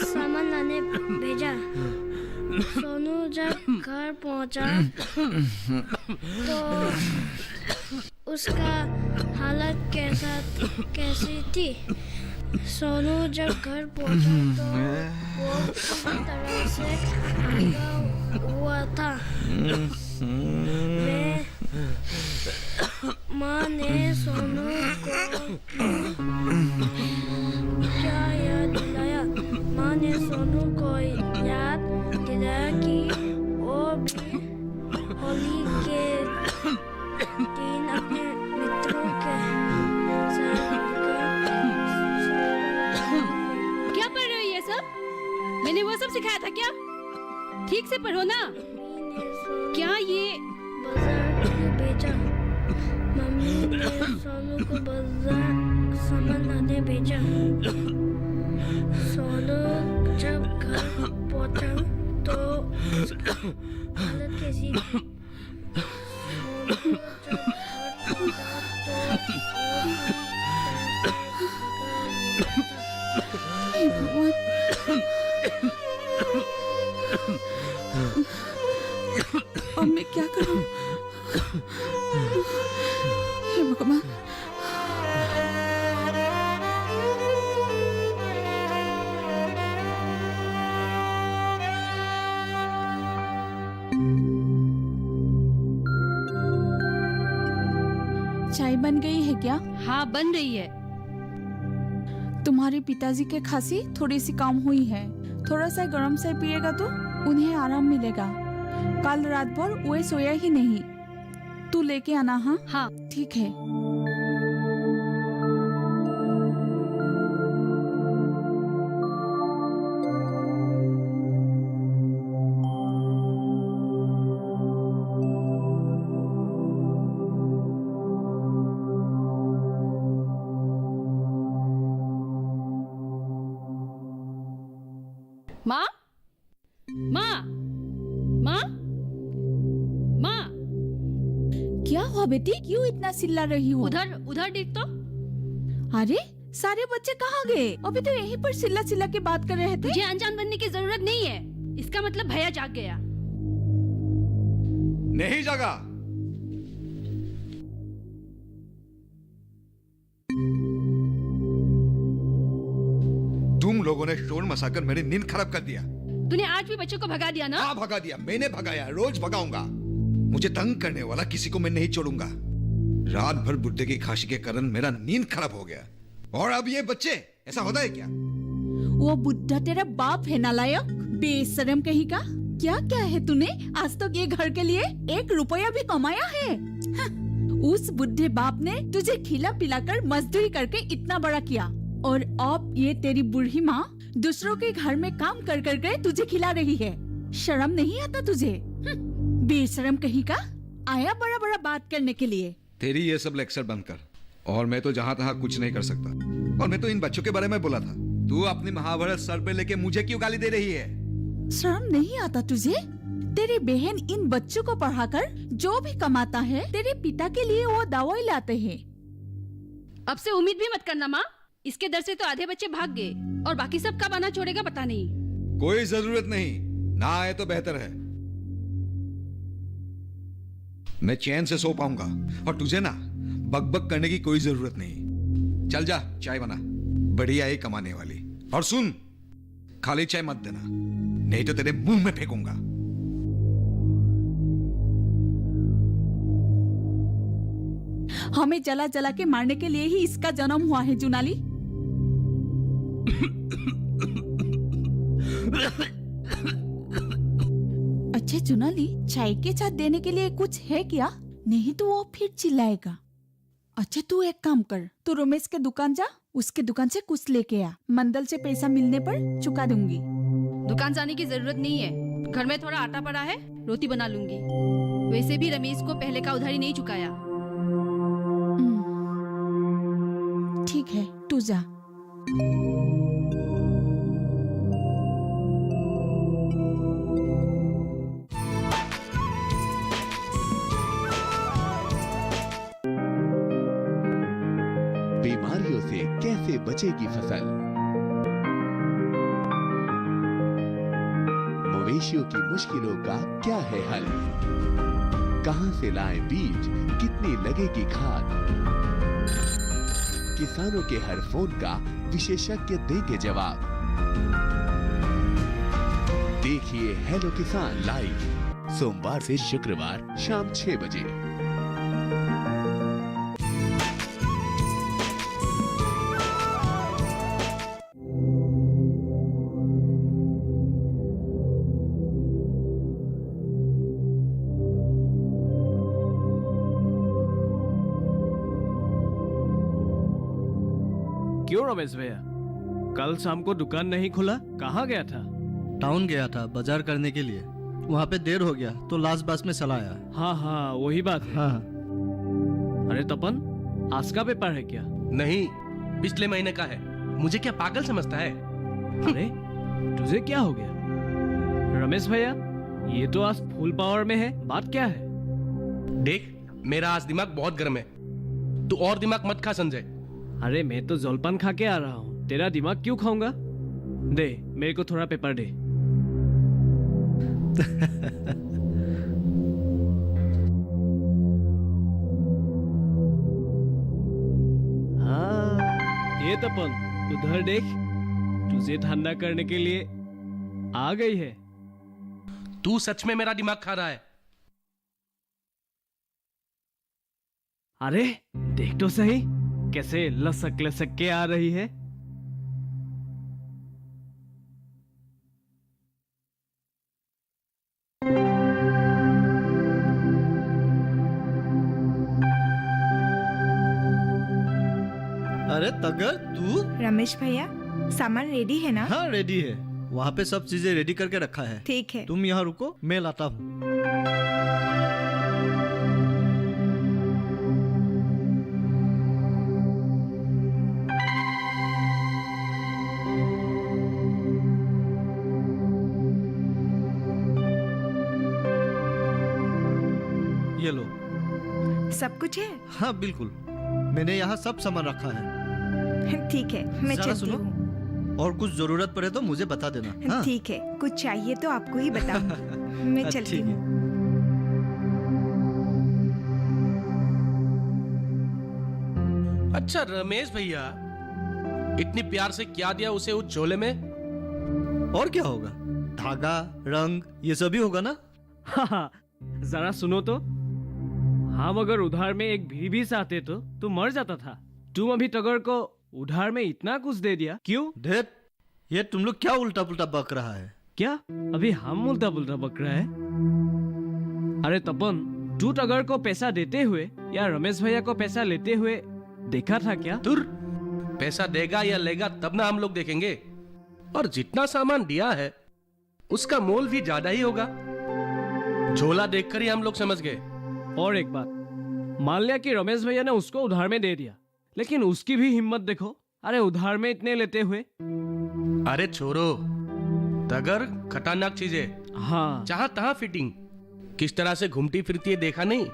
सामान लाने भेजा। सोनू जब घर पहुंचा तो उसका हालत कैसी थी? सोनू जब घर पहुंचा तो वो पूरी तरह से भीगा हुआ था। माँ ने सोनू को क्या याद दिलाया? माँ ने सोनू को याद दिलाया कि वो भी होली के दिन अपने मित्रों के साथ क्या पढ़ रहे हो ये सब? मैंने वो सब सिखाया था क्या? ठीक से पढ़ो ना। क्या ये बाजार क्यों भेजा? मम्मी ने सोनू को बाजार सामान लाने भेजा। सोनू जब घर पहुंचा तो हालत कैसी थी? सोनू जब घर पहुंचा तो अब मैं क्या करूं? हे भगवान। चाय बन गई है क्या? हाँ बन रही है। तुम्हारे पिताजी के खांसी थोड़ी सी कम हुई है। थोड़ा सा गर्म चाय पिएगा तो उन्हें आराम मिलेगा। कल रात भर वे सोया ही नहीं। तू लेके आना। हाँ हाँ ठीक है। माँ, माँ, माँ, माँ। क्या हुआ बेटी? क्यों इतना चिल्ला रही हो? उधर उधर देख तो। अरे सारे बच्चे कहाँ गए? अभी तो यहीं पर चिल्ला चिल्ला के बात कर रहे थे। मुझे अनजान बनने की जरूरत नहीं है। इसका मतलब भैया जाग गया। नहीं जागा। तुम लोगों ने शोर मचाकर मेरी नींद खराब कर दिया। तूने आज भी बच्चों को भगा दिया ना? हाँ भगा दिया। मैंने भगाया, रोज भगाऊंगा। मुझे तंग करने वाला किसी को मैं नहीं छोड़ूंगा। रात भर बुड्ढे की खांसी के कारण मेरा नींद खराब हो गया। और अब ये बच्चे, ऐसा होता है क्या? वो बुड्ढा तेरा बाप है नालायक, बेशरम कहीं का। क्या क्या है तूने आज तक ये घर के लिए 1 रुपया भी कमाया है? हाँ, उस बुड्ढे बाप ने तुझे खिला पिलाकर मजदूरी करके इतना बड़ा किया, और अब ये तेरी बूढ़ी माँ दूसरों के घर में काम कर कर के तुझे खिला रही है। शर्म नहीं आता तुझे? बेशरम कहीं का। आया बड़ा बड़ा बात करने के लिए। तेरी ये सब लेक्चर बंद कर। और मैं तो जहाँ तहाँ कुछ नहीं कर सकता। और मैं तो इन बच्चों के बारे में बोला था। तू अपनी महाभारत सर पे लेके मुझे क्यों गाली दे रही है? शर्म नहीं आता तुझे? तेरी बहन इन बच्चों को पढ़ाकर जो भी कमाता है तेरे पिता के लिए वो दवाई लाते हैं। अब से उम्मीद भी मत करना माँ। इसके डर से तो आधे बच्चे भाग गए और बाकी सब कब आना छोड़ेगा पता नहीं। कोई जरूरत नहीं, ना आए तो बेहतर है। मैं चैन से सो पाऊंगा और तुझे ना बकबक करने की कोई जरूरत नहीं। चल जा, चाय बना, बढ़िया है कमाने वाली। और सुन, खाली चाय मत देना, नहीं तो तेरे मुंह में फेंकूंगा। हमें जला जला के मारने के लिए ही इसका जन्म हुआ है जुनाली। अच्छा जुनाली, चाय के साथ देने के लिए कुछ है क्या? नहीं तो वो फिर चिल्लाएगा। अच्छा तू एक काम कर, तू रमेश के दुकान जा, उसके दुकान से कुछ लेके आ, मंडल से पैसा मिलने पर चुका दूंगी। दुकान जाने की जरूरत नहीं है, घर में थोड़ा आटा पड़ा है, रोटी बना लूंगी। वैसे भी रमेश को पहले का उधारी नहीं चुकाया। ठीक है, तू जा। बीमारियों से कैसे बचेगी फसल? मवेशियों की मुश्किलों का क्या है हल? कहां से लाएं बीज, कितनी लगेगी खाद? किसानों के हर फोन का विशेषज्ञ देंगे जवाब। देखिए हेलो किसान लाइव, सोमवार से शुक्रवार शाम 6 बजे। क्यों रमेश भैया, कल शाम को दुकान नहीं खुला? कहाँ गया था? टाउन गया था बाजार करने के लिए, वहाँ पे देर हो गया तो लास्ट बस में चला आया। हाँ हाँ वही बात है। हाँ अरे तपन, आज का पेपर है क्या? नहीं, पिछले महीने का है। मुझे क्या पागल समझता है? अरे तुझे क्या हो गया रमेश भैया? ये तो आज फुल पावर में है, बात क्या है? देख, मेरा आज दिमाग बहुत गर्म है, तू और दिमाग मत खा संजय। अरे मैं तो जलपान खा के आ रहा हूँ, तेरा दिमाग क्यों खाऊंगा? दे मेरे को थोड़ा पेपर दे। हाँ ये तपन, उधर देख, तुझे ठंडा करने के लिए आ गई है। तू सच में मेरा दिमाग खा रहा है। अरे देख तो सही, कैसे लसक लसक के आ रही है। अरे तगर तू? रमेश भैया, सामान रेडी है ना? हाँ रेडी है, वहाँ पे सब चीजें रेडी करके रखा है। ठीक है। तुम यहाँ रुको, मैं लाता हूँ। ये लो। सब कुछ है? हाँ बिल्कुल, मैंने यहाँ सब सामान रखा है। ठीक है, मैं जरा चलती सुनो, हूँ। और कुछ जरूरत पड़े तो मुझे बता देना। हाँ? ठीक है, कुछ चाहिए तो आपको ही बताऊंगी। मैं चलती ठीक है। हूँ। अच्छा रमेश भैया, इतनी प्यार से क्या दिया उसे उस झोले में? और क्या होगा? धागा, रंग, ये सभी होगा ना? हाँ, जरा सुनो तो, हम अगर उधार में एक भीड़ भी चाहते तो तू मर जाता था। तुम अभी टगर को उधार में इतना कुछ दे दिया, क्यों? ढेर, ये तुम लोग क्या उल्टा पुल्टा बक रहा है? क्या अभी हम उल्टा पुल्टा बक रहा है? अरे तपन, तू टगर को पैसा देते हुए या रमेश भैया को पैसा लेते हुए देखा था क्या? तुर, पैसा देगा या लेगा तब ना हम लोग देखेंगे। और जितना सामान दिया है उसका मोल भी ज्यादा ही होगा। झोला देखकर ही हम लोग समझ गए। और एक बात, मान लिया कि रमेश भैया ने उसको उधार में दे दिया, लेकिन उसकी भी हिम्मत देखो। अरे उधार में इतने लेते हुए। अरे छोरो, तगर खतरनाक चीज है। हाँ। जहां तहां फिटिंग, किस तरह से घूमती फिरती है देखा नहीं?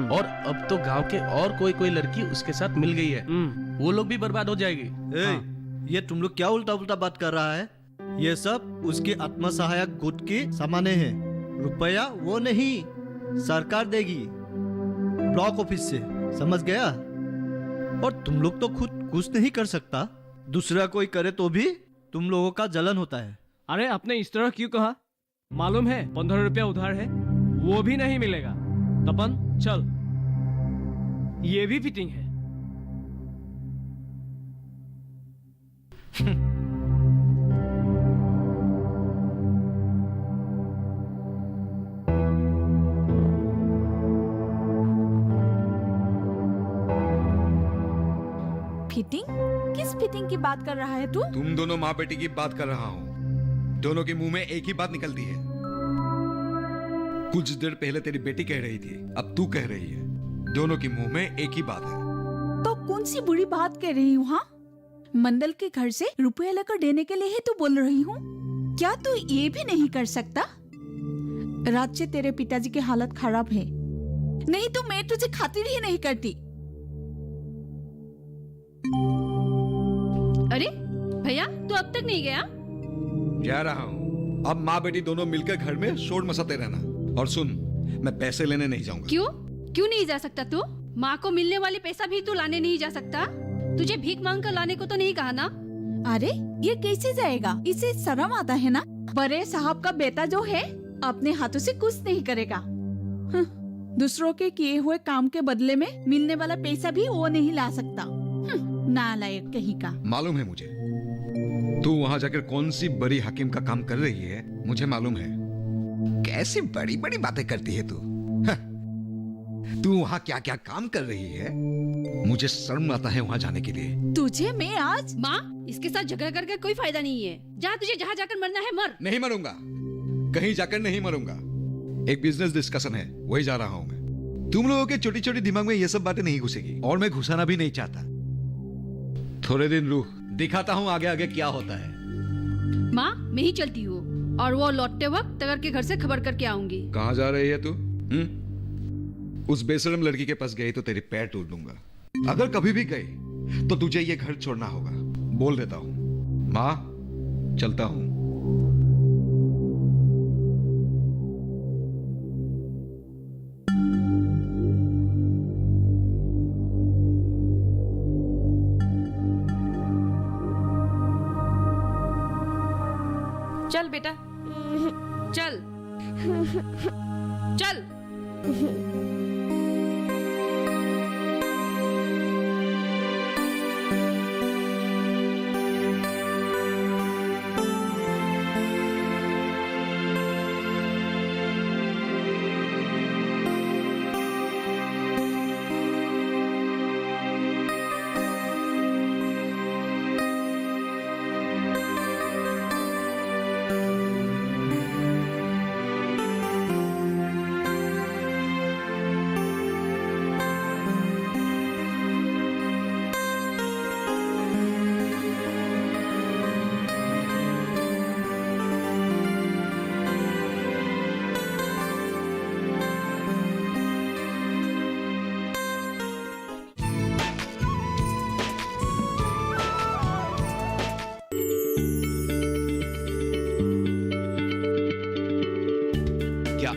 और अब तो गांव के और कोई कोई लड़की उसके साथ मिल गई है, वो लोग भी बर्बाद हो जाएगी। ये तुम लोग क्या उल्टा उल्टा बात कर रहा है? ये सब उसकी आत्म सहायक गुट की सामाने हैं। रुपया वो नहीं, सरकार देगी ब्लॉक ऑफिस से, समझ गया? और तुम लोग तो खुद कुछ नहीं कर सकता, दूसरा कोई करे तो भी तुम लोगों का जलन होता है। अरे आपने इस तरह क्यों कहा? मालूम है 15 रुपया उधार है, वो भी नहीं मिलेगा। तपन चल, ये भी फिटिंग है। मीटिंग की बात कर रहा है तू? तुम दोनों माँ बेटी की बात कर रहा हूँ। दोनों के मुंह में एक ही बात निकलती है। कुछ देर पहले तेरी बेटी कह रही थी, अब तू कह रही है। दोनों के मुंह में एक ही बात है। तो कौन सी बुरी बात कह रही हूँ? हाँ, मंडल के घर से रुपया लेकर देने के लिए ही तू बोल रही हूँ? क्या तू ये भी नहीं कर सकता? रात से तेरे पिताजी की हालत खराब है, नहीं तो मैं तुझे खातिर ही नहीं करती। अरे भैया, तू अब तक नहीं गया? जा रहा हूँ। अब माँ बेटी दोनों मिलकर घर में शोर मचाते रहना। और सुन, मैं पैसे लेने नहीं जाऊंगा। क्यों क्यों नहीं जा सकता तू? माँ को मिलने वाले पैसा भी तू लाने नहीं जा सकता? तुझे भीख मांग कर लाने को तो नहीं कहा ना? अरे ये कैसे जाएगा? इसे शर्म आता है ना? बड़े साहब का बेटा जो है अपने हाथों से कुछ नहीं करेगा। दूसरों के किए हुए काम के बदले में मिलने वाला पैसा भी वो नहीं ला सकता। नालायक कहीं का। मालूम है मुझे, तू वहां जाकर कौन सी बड़ी हकीम का काम कर रही है, मुझे मालूम है। कैसी बड़ी बड़ी बातें करती है तू। तू वहां क्या क्या काम कर रही है, मुझे शर्म आता है वहां जाने के लिए। तुझे मैं आज माँ, इसके साथ झगड़ा करके कोई फायदा नहीं है। जहाँ तुझे जहाँ जाकर मरना है मर। नहीं मरूंगा, कहीं जाकर नहीं मरूंगा। एक बिजनेस डिस्कशन है, वही जा रहा हूं मैं। तुम लोगों के छोटी छोटी दिमाग में ये सब बातें नहीं घुसेगी, और मैं घुसाना भी नहीं चाहता। थोड़े दिन रुक, दिखाता हूँ आगे आगे क्या होता है। माँ, मैं ही चलती हूँ और वो लौटते वक्त तगर के घर से खबर करके आऊंगी। कहाँ जा रही है तू? उस बेशरम लड़की के पास गई तो तेरे पैर तोड़ दूंगा। अगर कभी भी गई तो तुझे ये घर छोड़ना होगा, बोल देता हूँ। माँ, चलता हूँ। चल बेटा, चल चल।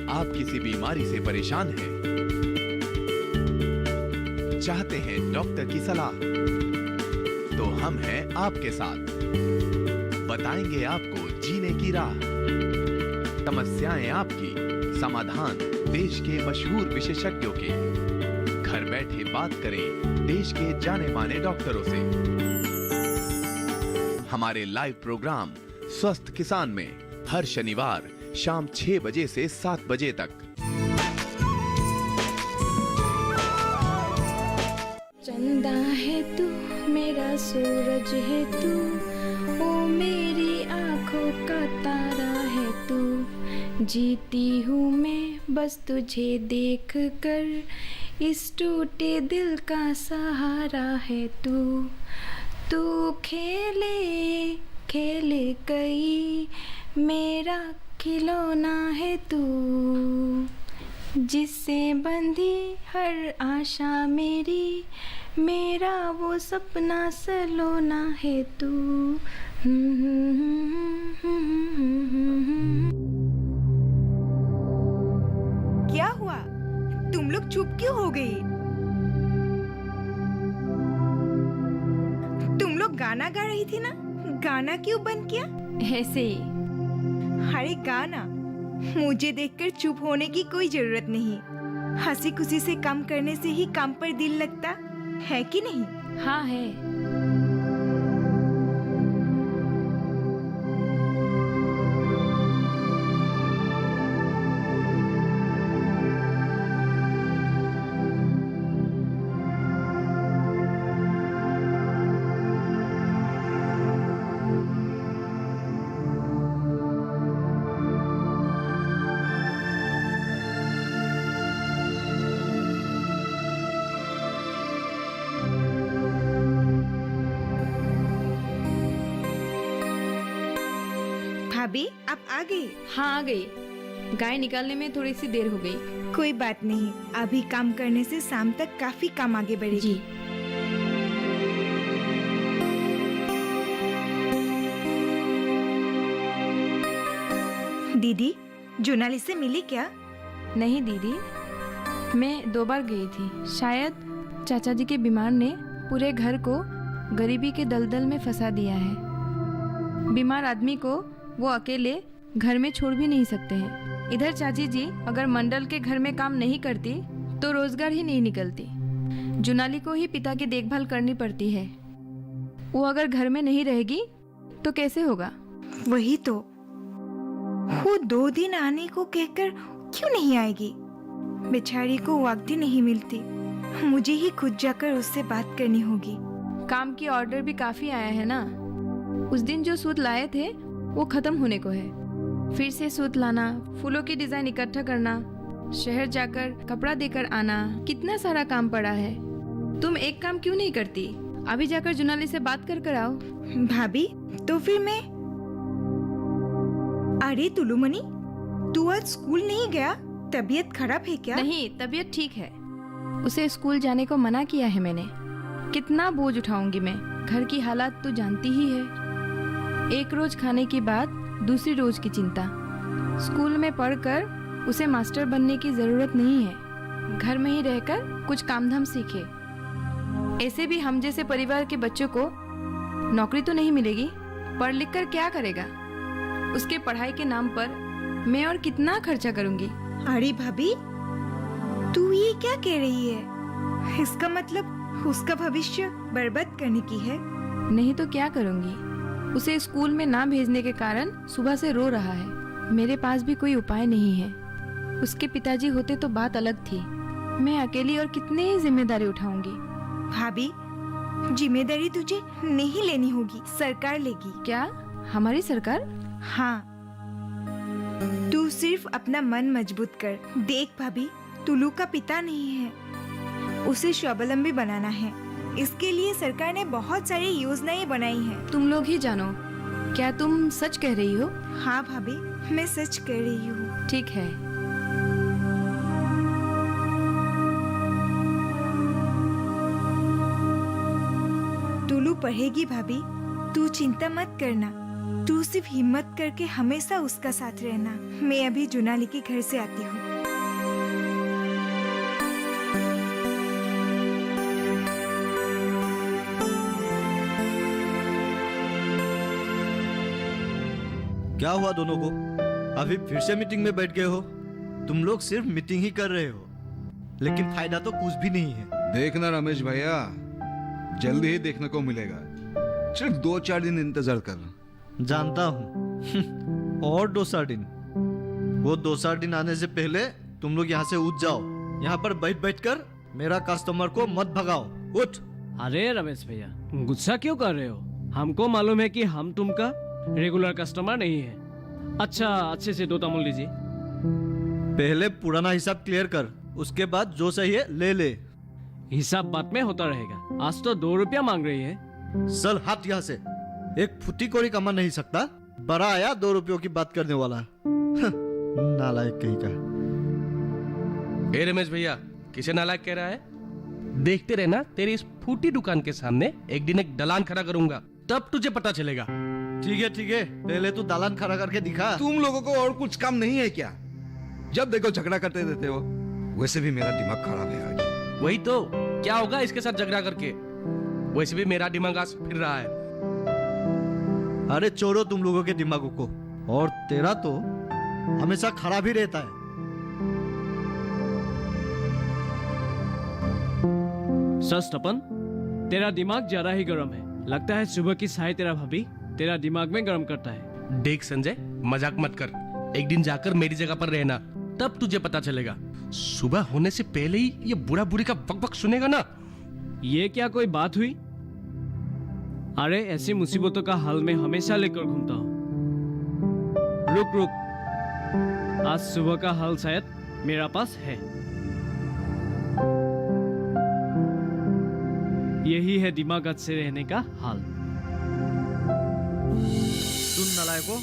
आप किसी बीमारी से परेशान हैं? चाहते हैं डॉक्टर की सलाह? तो हम हैं आपके साथ। बताएंगे आपको जीने की राह। समस्याएं आपकी, समाधान देश के मशहूर विशेषज्ञों के। घर बैठे बात करें देश के जाने माने डॉक्टरों से। हमारे लाइव प्रोग्राम स्वस्थ किसान में हर शनिवार शाम 6 बजे से 7 बजे तक। चंदा है तू, मेरा सूरज है तू, ओ मेरी आंखों का तारा है तू। जीती हूँ मैं बस तुझे देख कर, इस टूटे दिल का सहारा है तू। तू खेले खेले कई, मेरा खिलौना है तू। जिससे बंधी हर आशा मेरी, मेरा वो सपना सलोना है तू। क्या हुआ? तुम लोग चुप क्यों हो गई? तुम लोग गाना गा रही थी ना? गाना क्यों बंद किया? ऐसे ही। अरे गाना, मुझे देखकर चुप होने की कोई जरूरत नहीं। हंसी खुशी से काम करने से ही काम पर दिल लगता है कि नहीं? हाँ है। भाभी आप आ गई? हाँ आ गई। गाय निकालने में थोड़ी सी देर हो गई। कोई बात नहीं, अभी काम करने से शाम तक काफी काम आगे बढ़ेगी। जी। दीदी, जोनाली से मिली क्या? नहीं दीदी, मैं 2 बार गई थी। शायद चाचा जी के बीमार ने पूरे घर को गरीबी के दलदल में फंसा दिया है। बीमार आदमी को वो अकेले घर में छोड़ भी नहीं सकते हैं। इधर चाची जी अगर मंडल के घर में काम नहीं करती तो रोजगार ही नहीं निकलती। जुनाली को ही पिता की देखभाल करनी पड़ती है। वो अगर घर में नहीं रहेगी तो कैसे होगा? वही तो, वो 2 दिन आने को कहकर क्यों नहीं आएगी? बेचारी को वक्त ही नहीं मिलती। मुझे ही खुद जाकर उससे बात करनी होगी। काम की ऑर्डर भी काफी आया है ना। उस दिन जो सूत लाए थे वो खत्म होने को है। फिर से सूत लाना, फूलों की डिजाइन इकट्ठा करना, शहर जाकर कपड़ा देकर आना, कितना सारा काम पड़ा है। तुम एक काम क्यों नहीं करती? अभी जाकर जुनाली से बात कर आओ। भाभी, तो फिर मैं... अरे तुलुमणि, तू आज स्कूल नहीं गया? तबीयत खराब है क्या? नहीं, तबीयत ठीक है। उसे स्कूल जाने को मना किया है मैंने। कितना बोझ उठाऊंगी मैं? घर की हालात तो जानती ही है। एक रोज खाने की बात, दूसरी रोज की चिंता। स्कूल में पढ़कर उसे मास्टर बनने की जरूरत नहीं है। घर में ही रहकर कुछ काम धाम सीखे। ऐसे भी हम जैसे परिवार के बच्चों को नौकरी तो नहीं मिलेगी। पढ़ लिख कर क्या करेगा? उसके पढ़ाई के नाम पर मैं और कितना खर्चा करूंगी। अरे भाभी, तू ये क्या कह रही है? इसका मतलब उसका भविष्य बर्बाद करने की है? नहीं तो क्या करूंगी? उसे स्कूल में ना भेजने के कारण सुबह से रो रहा है। मेरे पास भी कोई उपाय नहीं है। उसके पिताजी होते तो बात अलग थी। मैं अकेली और कितनी जिम्मेदारी उठाऊंगी। भाभी, जिम्मेदारी तुझे नहीं लेनी होगी, सरकार लेगी। क्या? हमारी सरकार? हाँ, तू सिर्फ अपना मन मजबूत कर। देख भाभी, तुलू का पिता नहीं है, उसे स्वावलंबी बनाना है। इसके लिए सरकार ने बहुत सारी योजनाएं बनाई हैं। तुम लोग ही जानो। क्या तुम सच कह रही हो? हाँ भाभी, मैं सच कह रही हूँ। ठीक है। तुलू पढ़ेगी भाभी, तू चिंता मत करना। तू सिर्फ हिम्मत करके हमेशा उसका साथ रहना। मैं अभी जुनाली के घर से आती हूँ। क्या हुआ दोनों को? अभी फिर से मीटिंग में बैठ गए हो? तुम लोग सिर्फ मीटिंग ही कर रहे हो, लेकिन फायदा तो कुछ भी नहीं है। देखना रमेश भैया, जल्दी ही देखने को मिलेगा। सिर्फ 2-4 दिन इंतजार कर। जानता हूँ। और 2-4 दिन? वो 2-4 दिन आने से पहले तुम लोग यहाँ से उठ जाओ। यहाँ पर बैठ बैठ कर मेरा कस्टमर को मत भगाओ। उठ। अरे रमेश भैया, गुस्सा क्यों कर रहे हो? हमको मालूम है कि हम तुमका रेगुलर कस्टमर नहीं है। अच्छा, अच्छे से 2 तामुल लीजिए। पहले पुराना हिसाब क्लियर कर, उसके बाद जो सही है ले ले। हिसाब बाद में होता रहेगा। आज तो 2 रुपया मांग रही है। चल हट यहाँ से। एक फुटी कोड़ी कमा नहीं सकता, बड़ा आया 2 रुपयों की बात करने वाला। नालायक कहीं का। ए रमेश भैया, किसे नालायक कह रहा है? देखते रहना, तेरी इस फूटी दुकान के सामने एक दिन एक दलान खड़ा करूंगा, तब तुझे पता चलेगा। ठीक है, पहले तू दालान खड़ा करके दिखा। तुम लोगों को और कुछ काम नहीं है क्या? जब देखो झगड़ा करते रहते हो। वैसे भी मेरा दिमाग खराब है आज। वही तो, क्या होगा इसके साथ झगड़ा करके? वैसे भी मेरा दिमाग आज फिर रहा है। अरे छोड़ो तुम लोगों के दिमागों को। और तेरा तो हमेशा खराब ही रहता है। सच तपन, तेरा दिमाग ज्यादा ही गर्म है। लगता है सुबह की चाय तेरा भाभी तेरा दिमाग में गर्म करता है। देख संजय, मजाक मत कर। एक दिन जाकर मेरी जगह पर रहना, तब तुझे पता चलेगा। सुबह होने से पहले ही ये बुढ़ा बुढ़ी का बक सुनेगा ना। ये क्या कोई बात हुई? अरे ऐसी मुसीबतों का हल मैं हमेशा लेकर घूमता हूँ। रुक, आज सुबह का हल शायद मेरा पास है। यही है दिमाग अच्छे रहने का हाल। सुन नालायको,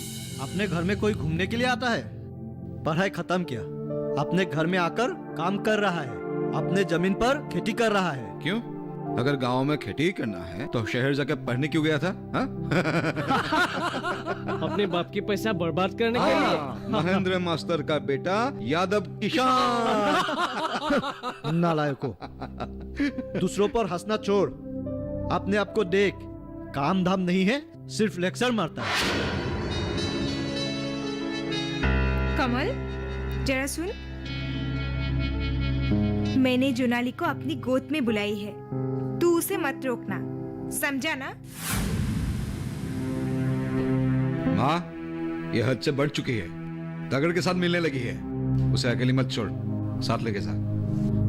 अपने घर में कोई घूमने के लिए आता है? पढ़ाई खत्म किया, अपने घर में आकर काम कर रहा है, अपने जमीन पर खेती कर रहा है। क्यों? अगर गांव में खेती करना है तो शहर जाकर पढ़ने क्यों गया था? हाँ? अपने बाप की पैसा बर्बाद करने के लिए। महेंद्र मास्टर का बेटा यादव किसान। नालायकों, दूसरों पर हंसना छोड़, अपने आप को देख। काम धाम नहीं है, सिर्फ लेक्चर मारता है। कमल, जरा सुन। मैंने जोनाली को अपनी गोद में बुलाई है, तू उसे मत रोकना, समझा ना? माँ, ये हद से बढ़ चुकी है, तगड़ के साथ मिलने लगी है। उसे अकेली मत छोड़, साथ लेके जा।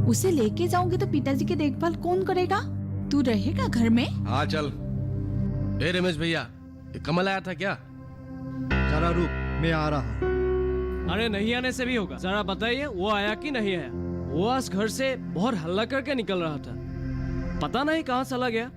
उसे लेके जाऊंगी तो पिताजी की देखभाल कौन करेगा? तू रहेगा घर में? हाँ चल। ए रमेश भैया, ये कमल आया था क्या? जरा रुक, मैं आ रहा हूँ। अरे नहीं आने से भी होगा, जरा बताइए वो आया कि नहीं आया? वो आज घर से बहुत हल्ला करके निकल रहा था, पता नहीं कहाँ चला गया।